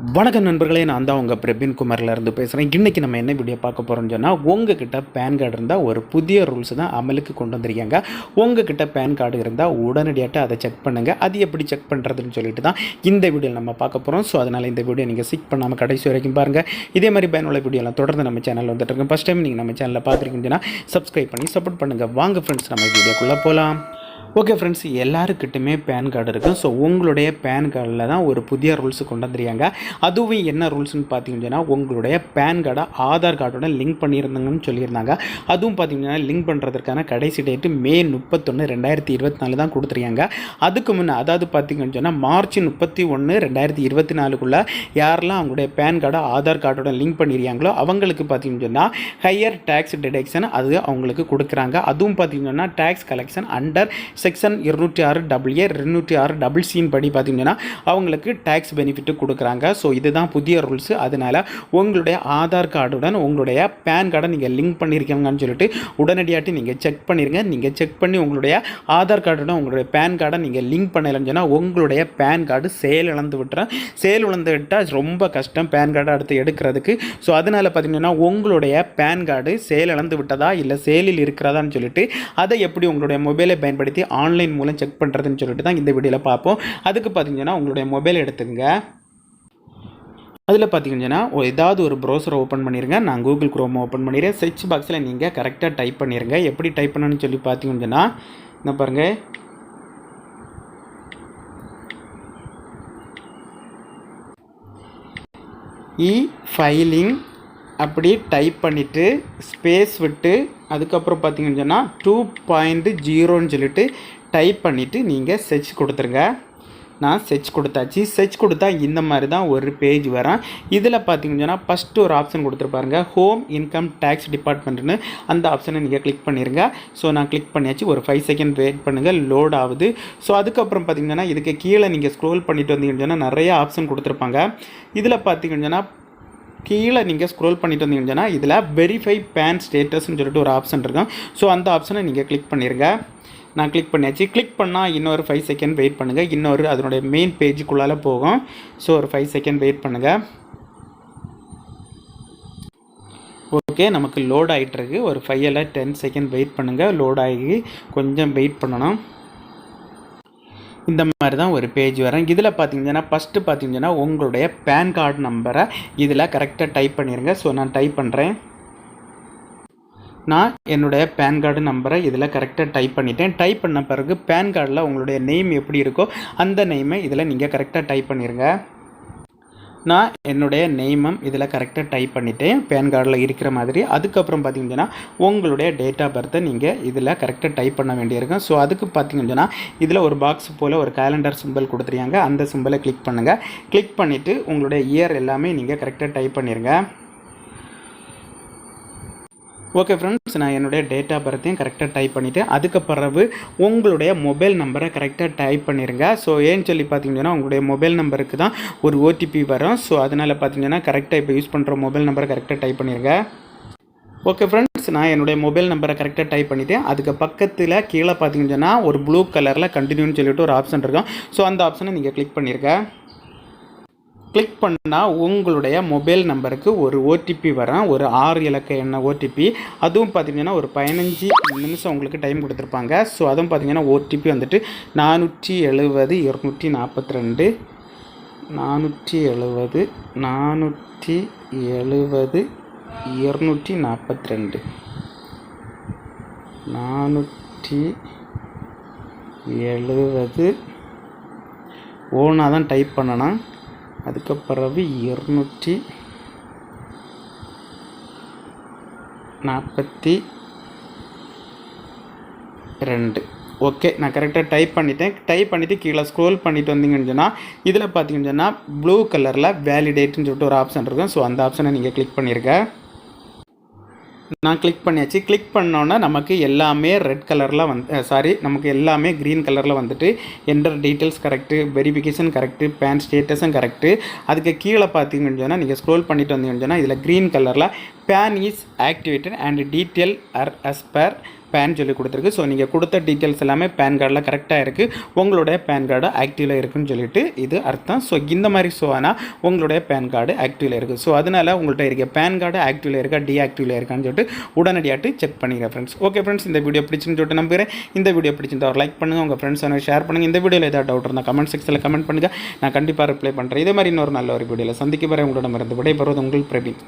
வணக்கம் நண்பர்களே, நான் தான் உங்கள் பிரபின் குமார்லேருந்து பேசுகிறேன். இன்றைக்கி நம்ம என்ன வீடியோ பார்க்க போகிறோம்னு சொன்னால், உங்ககிட்ட பேன் கார்டு இருந்தால் ஒரு புதிய ரூல்ஸ் தான் அமலுக்கு கொண்டு வந்திருக்காங்க. உங்ககிட்ட பேன் கார்டு இருந்தால் உடனடியாக அதை செக் பண்ணுங்கள். அது எப்படி செக் பண்ணுறதுன்னு சொல்லிட்டு தான் இந்த வீடியோ நம்ம பார்க்க போகிறோம். ஸோ அதனால் இந்த வீடியோ நீங்கள் ஸ்கிப் பண்ணாமல் கடைசி வரைக்கும் பாருங்கள். இதே மாதிரி பயனுள்ள வீடியோலாம் தொடர்ந்து நம்ம சேனலில் வந்துட்டு இருக்கோம். ஃபஸ்ட் டைம் நீங்கள் நம்ம சேனலில் பார்த்துருக்கீங்கன்னா சப்ஸ்கிரைப் பண்ணி சப்போர்ட் பண்ணுங்கள். வாங்க ஃப்ரெண்ட்ஸ், நம்ம வீடியோக்குள்ளே போகலாம். ஓகே ஃப்ரெண்ட்ஸ், எல்லாருக்கிட்டுமே பேன் கார்டு இருக்கும். ஸோ உங்களுடைய பேன் கார்டில் தான் ஒரு புதிய ரூல்ஸ் கொண்டு வந்துருக்காங்க. அதுவும் என்ன ரூல்ஸ்னு பார்த்தீங்கன்னா, உங்களுடைய பேன் கார்டை ஆதார் கார்டோட லிங்க் பண்ணியிருந்தாங்கன்னு சொல்லியிருந்தாங்க. அதுவும் பார்த்தீங்கன்னா லிங்க் பண்ணுறதுக்கான கடைசி டேட்டு மே 31, 2024 தான் கொடுத்துருக்காங்க. அதுக்கு முன்னே, அதாவது பார்த்தீங்கன்னு சொன்னால் மார்ச் 31, 2024 யாரெல்லாம் அவங்களுடைய பேன் கார்டை ஆதார் கார்டோட லிங்க் பண்ணியிருக்காங்களோ அவங்களுக்கு பார்த்தீங்கன்னு சொன்னால் ஹையர் டேக்ஸ் டிடக்ஷன் அது அவங்களுக்கு கொடுக்குறாங்க. அதுவும் பார்த்தீங்கன்னா tax collection under section 206A 206C படி பார்த்தீங்கன்னா அவங்களுக்கு டேக்ஸ் பெனிஃபிட்டு கொடுக்குறாங்க. ஸோ இதுதான் புதிய ரூல்ஸு. அதனால் உங்களுடைய ஆதார் கார்டுடன் உங்களுடைய பேன் கார்டை நீங்கள் லிங்க் பண்ணியிருக்கீங்கன்னு சொல்லிட்டு உடனடியாட்டி நீங்கள் செக் பண்ணிடுங்க. நீங்கள் செக் பண்ணி உங்களுடைய ஆதார் கார்டுடன் உங்களுடைய பேன் கார்டை நீங்கள் லிங்க் பண்ணலைன்னு சொன்னால் உங்களுடைய பேன் கார்டு செயல் இழந்து விட்டுறேன். செயல் இழந்து விட்டால் ரொம்ப கஷ்டம் பேன் கார்டை அடுத்து எடுக்கிறதுக்கு. ஸோ அதனால் பார்த்தீங்கன்னா உங்களுடைய பேன் கார்டு செயல் இழந்து விட்டதா இல்லை செயலில் இருக்கிறதான்னு சொல்லிட்டு அதை எப்படி உங்களுடைய மொபைலை பயன்படுத்தி ஆன்லைன் மூலம் செக் பண்ணுறதுன்னு சொல்லிட்டு தான் இந்த வீடியோவில் பார்ப்போம். அதுக்கு பார்த்தீங்கன்னா உங்களுடைய மொபைல் எடுத்துங்க. அதில் பார்த்தீங்கன்னா ஏதாவது ஒரு ப்ரௌசரை ஓப்பன் பண்ணிடுங்க. நான் கூகுள் குரோம் ஓப்பன் பண்ணிடுறேன். சர்ச் பாக்ஸில் நீங்கள் கரெக்டாக டைப் பண்ணிடுங்க. எப்படி டைப் பண்ணணும்னு சொல்லி பார்த்தீங்கன்னா என்ன பாருங்கள், ஃபைலிங் அப்படி டைப் பண்ணிவிட்டு ஸ்பேஸ் விட்டு அதுக்கப்புறம் பார்த்தீங்கன்னு சொன்னால் 2.0ன்னு சொல்லிட்டு டைப் பண்ணிவிட்டு நீங்கள் சர்ச் கொடுத்துருங்க. நான் சர்ச் கொடுத்தாச்சு. சர்ச் கொடுத்தா இந்த மாதிரி தான் ஒரு பேஜ் வரும். இதில் பார்த்தீங்கன்னு சொன்னால் ஃபஸ்ட்டு ஒரு ஆப்ஷன் கொடுத்துருப்பாருங்க, ஹோம் இன்கம் டேக்ஸ் டிபார்ட்மெண்ட்னு. அந்த ஆப்ஷனை நீங்கள் கிளிக் பண்ணிடுங்க. ஸோ நான் கிளிக் பண்ணியாச்சு. ஒரு 5 செகண்ட் வெயிட் பண்ணுங்கள், லோட் ஆகுது. ஸோ அதுக்கப்புறம் பார்த்தீங்கன்னா இதுக்கு கீழே நீங்கள் ஸ்க்ரோல் பண்ணிட்டு வந்தீங்கன்னு சொன்னால் நிறைய ஆப்ஷன் கொடுத்துருப்பாங்க. இதில் பார்த்தீங்கன்னு சொன்னால் கீழே நீங்கள் ஸ்க்ரோல் பண்ணிட்டு வந்தீங்கன்னா இதில் வெரிஃபை பேன் ஸ்டேட்டஸ்ன்னு சொல்லிட்டு ஒரு ஆப்ஷன் இருக்கும். ஸோ அந்த ஆப்ஷனை நீங்கள் கிளிக் பண்ணிடுங்க. நான் கிளிக் பண்ணியாச்சு. கிளிக் பண்ணால் இன்னொரு 5 செகண்ட் வெயிட் பண்ணுங்கள். இன்னொரு அதனுடைய மெயின் பேஜுக்குள்ளால் போகும். ஸோ ஒரு 5 செகண்ட் வெயிட் பண்ணுங்கள். ஓகே, நமக்கு லோட் ஆகிட்டுருக்கு. ஒரு 5 இல்லை 10 செகண்ட் வெயிட் பண்ணுங்கள். லோட் ஆகி கொஞ்சம் வெயிட் பண்ணணும். இந்த மாதிரி தான் ஒரு பேஜ் வரும். இதில் பார்த்தீங்கன்னா ஃபஸ்ட்டு பார்த்தீங்கன்னா உங்களுடைய பேன் கார்டு நம்பரை இதில் கரெக்டாக டைப் பண்ணிடுங்க. ஸோ நான் டைப் பண்ணுறேன். நான் என்னுடைய பேன் கார்டு நம்பரை இதில் கரெக்டாக டைப் பண்ணிட்டேன். டைப் பண்ண பிறகு பேன் கார்டில் உங்களுடைய நேம் எப்படி இருக்கோ அந்த நேமை இதில் நீங்கள் கரெக்டாக டைப் பண்ணிடுங்க. நான் என்னுடைய நேமம் இதில் கரெக்டாக டைப் பண்ணிவிட்டேன் பேன் கார்டில் இருக்கிற மாதிரி. அதுக்கப்புறம் பார்த்தீங்கன்னா உங்களுடைய டேட் ஆஃப் பர்த்தை நீங்கள் இதில் கரெக்டாக டைப் பண்ண வேண்டியிருக்கும். ஸோ அதுக்கு பார்த்தீங்கன்னா இதில் ஒரு பாக்ஸ் போல் ஒரு கேலண்டர் சிம்பிள் கொடுத்துருக்காங்க. அந்த சிம்பிளை கிளிக் பண்ணுங்கள். கிளிக் பண்ணிவிட்டு உங்களுடைய இயர் எல்லாமே நீங்கள் கரெக்டாக டைப் பண்ணிடுங்க. ஓகே ஃப்ரெண்ட்ஸ், நான் என்னுடைய டேட் ஆஃப் பர்த்தையும் கரெக்டாக டைப் பண்ணிவிட்டு அதுக்கு பிறகு உங்களுடைய மொபைல் நம்பரை கரெக்டாக டைப் பண்ணிடுங்க. ஸோ ஏன்னு சொல்லி பார்த்தீங்கன்னா உங்களுடைய மொபைல் நம்பருக்கு தான் ஒரு OTP வரும். ஸோ அதனால் பார்த்தீங்கன்னா கரெக்டாக இப்போ யூஸ் பண்ணுற மொபைல் நம்பரை கரெக்டாக டைப் பண்ணிடுங்க. ஓகே ஃப்ரெண்ட்ஸ், நான் என்னுடைய மொபைல் நம்பரை கரெக்டாக டைப் பண்ணிவிட்டேன். அதுக்கு பக்கத்தில் கீழே பார்த்தீங்கன்னா ஒரு ப்ளூ கலரில் கண்டினியூன்னு சொல்லிட்டு ஒரு ஆப்ஷன் இருக்கும். ஸோ அந்த ஆப்ஷனை நீங்கள் கிளிக் பண்ணிடுங்க. கிளிக் பண்ணால் உங்களுடைய மொபைல் நம்பருக்கு ஒரு OTP வரும். ஒரு 6 இலக்க எண்ண OTP. அதுவும் பார்த்திங்கன்னா ஒரு 15 நிமிஷம் உங்களுக்கு டைம் கொடுத்துருப்பாங்க. ஸோ அதுவும் பார்த்திங்கன்னா OTP வந்துட்டு 470 242 470 470 242 470 ஓனாக தான் டைப் பண்ணணும். அதுக்கு பிறகு 242. ஓகே, நான் கரெக்டாக டைப் பண்ணிட்டேன். டைப் பண்ணிவிட்டு கீழே ஸ்க்ரோல் பண்ணிட்டு வந்தீங்கன்னு சொன்னால் இதில் பார்த்தீங்கன்னு சொன்னால் ப்ளூ கலரில் வேலிடேட்டுன்னு சொல்லிட்டு ஒரு ஆப்ஷன் இருக்கும். ஸோ அந்த ஆப்ஷனை நீங்கள் கிளிக் பண்ணிடுங்க. நான் கிளிக் பண்ணியாச்சு. கிளிக் பண்ணோன்னா நமக்கு எல்லாமே ரெட் கலரில் நமக்கு எல்லாமே க்ரீன் கலரில் வந்துட்டு enter details correct, verification correct, PAN ஸ்டேட்டஸும் கரெக்டு. அதுக்கு கீழே பார்த்தீங்கன்னு சொன்னால் நீங்கள் ஸ்க்ரோல் பண்ணிட்டு வந்தீங்கன்னு சொன்னால் இதில் க்ரீன் கலரில் pan is activated and detail are as per pan சொல்லி கொடுத்துருக்கு. ஸோ நீங்கள் கொடுத்த டீட்டெயில்ஸ் எல்லாமே பேன் கார்டில் கரெக்டாக இருக்குது, உங்களுடைய பேன் கார்டு ஆக்டிவில் இருக்குன்னு சொல்லிட்டு இது அர்த்தம். ஸோ இந்த மாதிரி ஷோ ஆனால் உங்களுடைய பேன் கார்டு ஆக்டிவில் இருக்குது. ஸோ அதனால் உங்கள்கிட்ட இருக்க பேன் கார்டு ஆக்டிவில் இருக்கா டீஆக்டிவில் இருக்கான்னு சொல்லிட்டு உடனடியாட்டு செக் பண்ணிடுறேன் ஃப்ரெண்ட்ஸ். ஓகே ஃப்ரெண்ட்ஸ், இந்த வீடியோ பிடிச்சுன்னு சொல்லிட்டு நம்புகிறேன். இந்த வீடியோ பிடிச்சிருந்தா ஒரு லைக் பண்ணுங்கள், உங்கள் ஃப்ரெண்ட்ஸ் ஷேர் பண்ணுங்கள். இந்த வீடியோவில் ஏதாவது டவுட் இருந்தால் கமெண்ட் செக்ஷனில் கமெண்ட் பண்ணுங்கள், நான் கண்டிப்பாக ரிப்ளை பண்ணுறேன். இதே மாதிரி இன்னொரு நல்ல ஒரு வீடியோவில் சந்திக்க வரை உங்களிடமிருந்து விடைபெறுவது உங்கள் பிரவீன்.